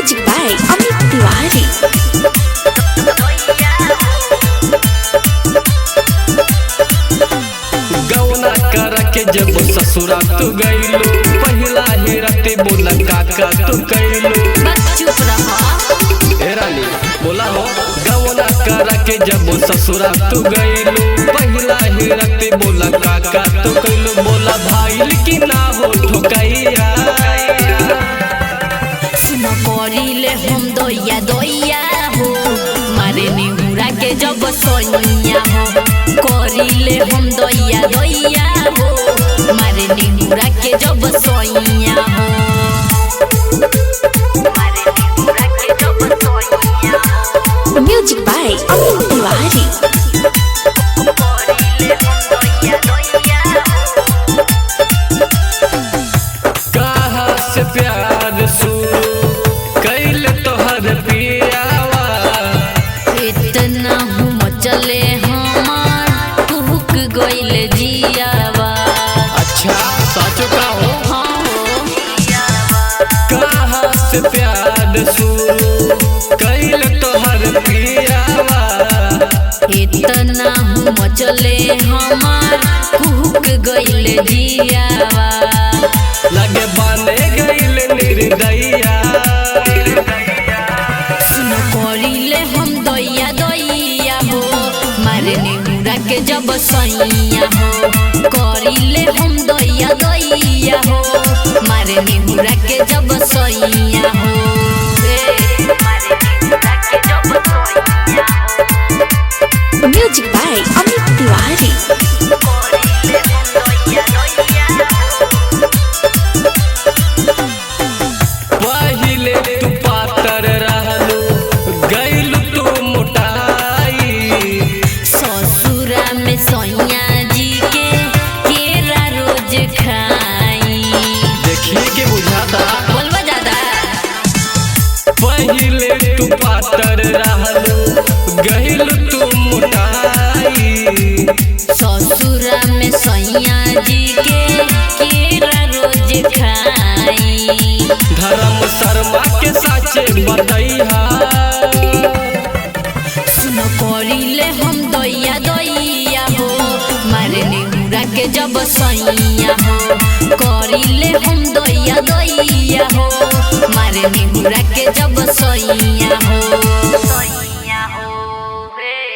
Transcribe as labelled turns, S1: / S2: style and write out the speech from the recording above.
S1: Music by Amit Tiwari.
S2: गौना करा के जब ससुरा तू गईलो, पहला ही राते बोला काका तू कैलो।
S1: चुप रहो
S2: ए रानी बोला हो। गौना करा के जब ससुरा तू गईलो, पहला ही राते बोला काका तू कैलो। बोला भाईल की ना हो ठोकैया,
S1: सुनो करिले हम दोया दोया हो, मारे निहुरा के जब सोनिया हो। करिले हम दोया दोया हो, मारे निहुरा के जब सोनिया हो। Music by Amit Tiwari.
S2: कहाँ से प्यार शुरू कैल तोहर पियावा,
S1: इतना हम चले हमार कुहक गइल जियावा।
S2: अच्छा साचो का हो।
S1: हाँ हो
S2: कहाँ से प्यार शुरू कैल तोहर पियावा,
S1: इतना हम चले हमार कुहक गइल जियावा।
S2: लगे बाने गइल निर्दया,
S1: सुनो करिले हम दोया दोया हो, मारे निहुरा के जब सैया हो। करिले हम दोया दोया हो, मारे निहुरा के जब सैया हो। Music by Amit Tiwari.
S2: पहिले तू पातर रहलू, गइल तू मोटाई।
S1: ससुरा में सैया जी के केरा रोज खाई।
S2: देखिए के बुझाता।
S1: बोलबा ज्यादा
S2: पहिले तू पातर रहलू, गइल तू मोटाई।
S1: ससुरा में सैया जी के केरा रोज खाई।
S2: धर्म शर्मा के साचे बतैहा,
S1: सुनो करिले हम दोया दोया हो, मारे निहुरा के जब सैया हो। करिले हम दोया दोया हो, मारे निहुरा के जब सैया हो।